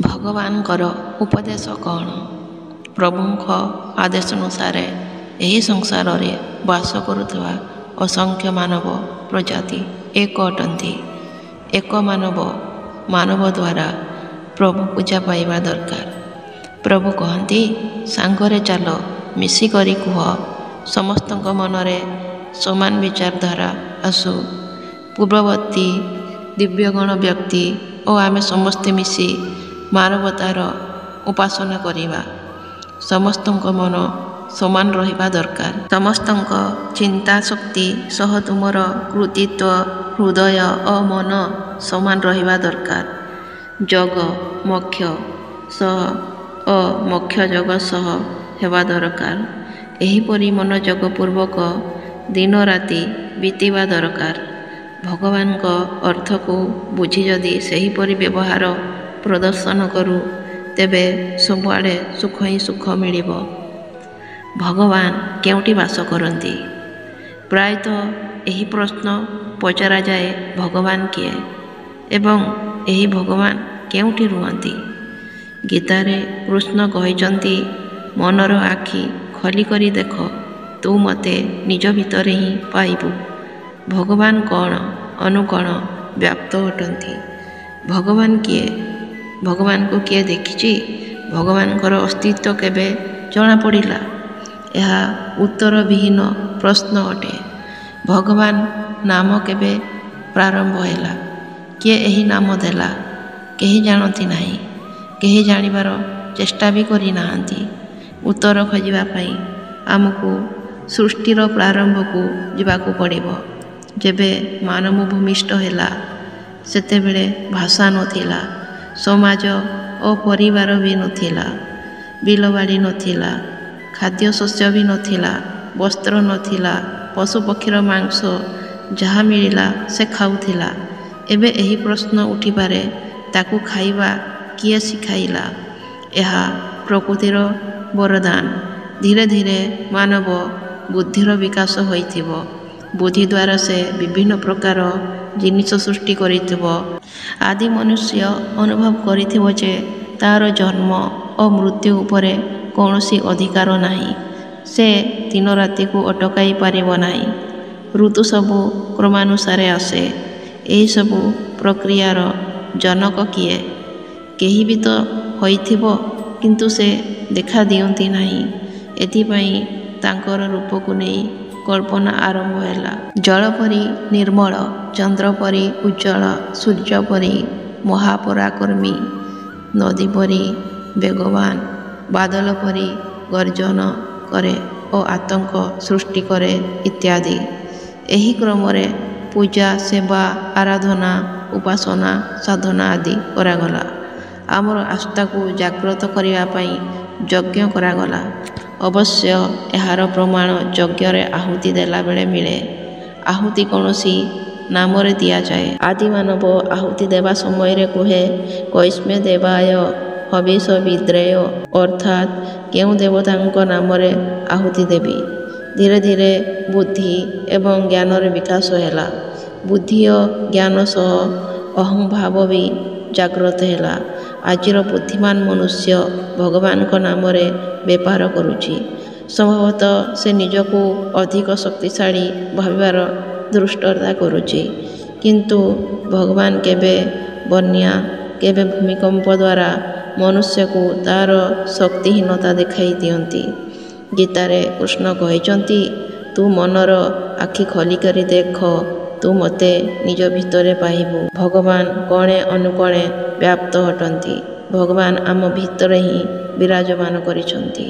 ଭଗବାନଙ୍କର ଉପଦେଶ କ'ଣ? ପ୍ରଭୁଙ୍କ ଆଦେଶ ଅନୁସାରେ ଏହି ସଂସାରରେ ବାସ କରୁଥିବା ଅସଂଖ୍ୟ ମାନବ ପ୍ରଜାତି ଏକ ଅଟନ୍ତି। ଏକ ମାନବ ଦ୍ୱାରା ପ୍ରଭୁ ପୂଜା ପାଇବା ଦରକାର। ପ୍ରଭୁ କହନ୍ତି, ସାଙ୍ଗରେ ଚାଲ, ମିଶିକରି କୁହ, ସମସ୍ତଙ୍କ ମନରେ ସମାନ ବିଚାରଧାରା ଆସୁ। ପୂର୍ବବର୍ତ୍ତୀ ଦିବ୍ୟଗଣ ବ୍ୟକ୍ତି ଓ ଆମେ ସମସ୍ତେ ମିଶି ମାନବତାର ଉପାସନା କରିବା। ସମସ୍ତଙ୍କ ମନ ସମାନ ରହିବା ଦରକାର। ସମସ୍ତଙ୍କ ଚିନ୍ତା ଶକ୍ତି ସହ ତୁମର କୃତିତ୍ୱ, ହୃଦୟ ଓ ମନ ସମାନ ରହିବା ଦରକାର। ଯୋଗ ମୋକ୍ଷ ସହ ଓ ମୋକ୍ଷ ଯୋଗ ସହ ହେବା ଦରକାର। ଏହିପରି ମନୋଯୋଗ ପୂର୍ବକ ଦିନ ରାତି ବିତିବା ଦରକାର। ଭଗବାନଙ୍କ ଅର୍ଥକୁ ବୁଝି ଯଦି ସେହିପରି ବ୍ୟବହାର ପ୍ରଦର୍ଶନ କରୁ, ତେବେ ସବୁଆଡ଼େ ସୁଖ ହିଁ ସୁଖ ମିଳିବ। ଭଗବାନ କେଉଁଠି ବାସ କରନ୍ତି? ପ୍ରାୟତଃ ଏହି ପ୍ରଶ୍ନ ପଚରାଯାଏ, ଭଗବାନ କିଏ ଏବଂ ଏହି ଭଗବାନ କେଉଁଠି ରୁହନ୍ତି? ଗୀତାରେ କୃଷ୍ଣ କହିଛନ୍ତି, ମନର ଆଖି ଖୋଲି କରି ଦେଖ, ତୁ ମୋତେ ନିଜ ଭିତରେ ହିଁ ପାଇବୁ। ଭଗବାନ କ'ଣ ଅନୁକୋଣ ବ୍ୟାପ୍ତ ଅଟନ୍ତି? ଭଗବାନ କିଏ? ଭଗବାନଙ୍କୁ କିଏ ଦେଖିଛି? ଭଗବାନଙ୍କର ଅସ୍ତିତ୍ୱ କେବେ ଜଣାପଡ଼ିଲା? ଏହା ଉତ୍ତରବିହୀନ ପ୍ରଶ୍ନ ଅଟେ। ଭଗବାନ ନାମ କେବେ ପ୍ରାରମ୍ଭ ହେଲା? କିଏ ଏହି ନାମ ଦେଲା? କେହି ଜାଣନ୍ତି ନାହିଁ। କେହି ଜାଣିବାର ଚେଷ୍ଟା ବି କରିନାହାନ୍ତି। ଉତ୍ତର ଖୋଜିବା ପାଇଁ ଆମକୁ ସୃଷ୍ଟିର ପ୍ରାରମ୍ଭକୁ ଯିବାକୁ ପଡ଼ିବ। ଯେବେ ମାନବ ଭୂମିଷ୍ଠ ହେଲା, ସେତେବେଳେ ଭାଷା ନଥିଲା, ସମାଜ ଓ ପରିବାର ବି ନଥିଲା, ବିଲବାଡ଼ି ନଥିଲା, ଖାଦ୍ୟଶସ୍ୟ ବି ନଥିଲା, ବସ୍ତ୍ର ନଥିଲା, ପଶୁପକ୍ଷୀର ମାଂସ ଯାହା ମିଳିଲା ସେ ଖାଉଥିଲା। ଏବେ ଏହି ପ୍ରଶ୍ନ ଉଠିପାରେ, ତାକୁ ଖାଇବା କିଏ ଶିଖାଇଲା? ଏହା ପ୍ରକୃତିର ବରଦାନ। ଧୀରେ ଧୀରେ ମାନବ ବୁଦ୍ଧିର ବିକାଶ ହୋଇଥିବ। ବୁଦ୍ଧି ଦ୍ୱାରା ସେ ବିଭିନ୍ନ ପ୍ରକାର ଜିନିଷ ସୃଷ୍ଟି କରିଥିବ। ଆଦି ମନୁଷ୍ୟ ଅନୁଭବ କରିଥିବ ଯେ ତା'ର ଜନ୍ମ ଓ ମୃତ୍ୟୁ ଉପରେ କୌଣସି ଅଧିକାର ନାହିଁ। ସେ ଦିନ ରାତିକୁ ଅଟକାଇ ପାରିବ ନାହିଁ। ଋତୁ ସବୁ କ୍ରମାନୁସାରେ ଆସେ। ଏହିସବୁ ପ୍ରକ୍ରିୟାର ଜନକ କିଏ? କେହି ବି ତ ହୋଇଥିବ, କିନ୍ତୁ ସେ ଦେଖା ଦିଅନ୍ତି ନାହିଁ। ଏଥିପାଇଁ ତାଙ୍କର ରୂପକୁ ନେଇ କଳ୍ପନା ଆରମ୍ଭ ହେଲା। ଜଳ ପରି ନିର୍ମଳ, ଚନ୍ଦ୍ର ପରି ଉଜ୍ଜ୍ୱଳ, ସୂର୍ଯ୍ୟ ପରି ମହାପରାକ୍ରମୀ, ନଦୀ ପରି ବେଗବାନ, ବାଦଲ ପରି ଗର୍ଜନ କରେ ଓ ଆତଙ୍କ ସୃଷ୍ଟି କରେ ଇତ୍ୟାଦି। ଏହି କ୍ରମରେ ପୂଜା, ସେବା, ଆରାଧନା, ଉପାସନା, ସାଧନା ଆଦି କରାଗଲା। ଆମର ଆସ୍ଥାକୁ ଜାଗ୍ରତ କରିବା ପାଇଁ ଯଜ୍ଞ କରାଗଲା। ଅବଶ୍ୟ ଏହାର ପ୍ରମାଣ ଯଜ୍ଞରେ ଆହୁତି ଦେଲାବେଳେ ମିଳେ। ଆହୁତି କୌଣସି ନାମରେ ଦିଆଯାଏ। ଆଦିମାନବ ଆହୁତି ଦେବା ସମୟରେ କୁହେ, କୈଷ୍ମେ ଦେବାୟ ହବିଷ ବିଦ୍ରେୟ, ଅର୍ଥାତ୍ କେଉଁ ଦେବତାଙ୍କ ନାମରେ ଆହୁତି ଦେବି। ଧୀରେ ଧୀରେ ବୁଦ୍ଧି ଏବଂ ଜ୍ଞାନର ବିକାଶ ହେଲା। ବୁଦ୍ଧି ଓ ଜ୍ଞାନ ସହ ଅହଂଭାବ ବି ଜାଗ୍ରତ ହେଲା। ଆଜିର ବୁଦ୍ଧିମାନ ମନୁଷ୍ୟ ଭଗବାନଙ୍କ ନାମରେ ବେପାର କରୁଛି। ସମ୍ଭବତଃ ସେ ନିଜକୁ ଅଧିକ ଶକ୍ତିଶାଳୀ ଭାବିବାର ଧୃଷ୍ଟତା କରୁଛି। କିନ୍ତୁ ଭଗବାନ କେବେ ବନ୍ୟା, କେବେ ଭୂମିକମ୍ପ ଦ୍ୱାରା ମନୁଷ୍ୟକୁ ତା'ର ଶକ୍ତିହୀନତା ଦେଖାଇ ଦିଅନ୍ତି। ଗୀତାରେ କୃଷ୍ଣ କହିଛନ୍ତି, ତୁ ମନର ଆଖି ଖୋଲିକରି ଦେଖ, ତୁ ମୋତେ ନିଜ ଭିତରେ ପାଇବୁ। ଭଗବାନ କୋଣେ ଅନୁକୋଣେ ବ୍ୟାପ୍ତ ଅଟନ୍ତି। ଭଗବାନ ଆମ ଭିତରେ ହିଁ ବିରାଜମାନ କରିଛନ୍ତି।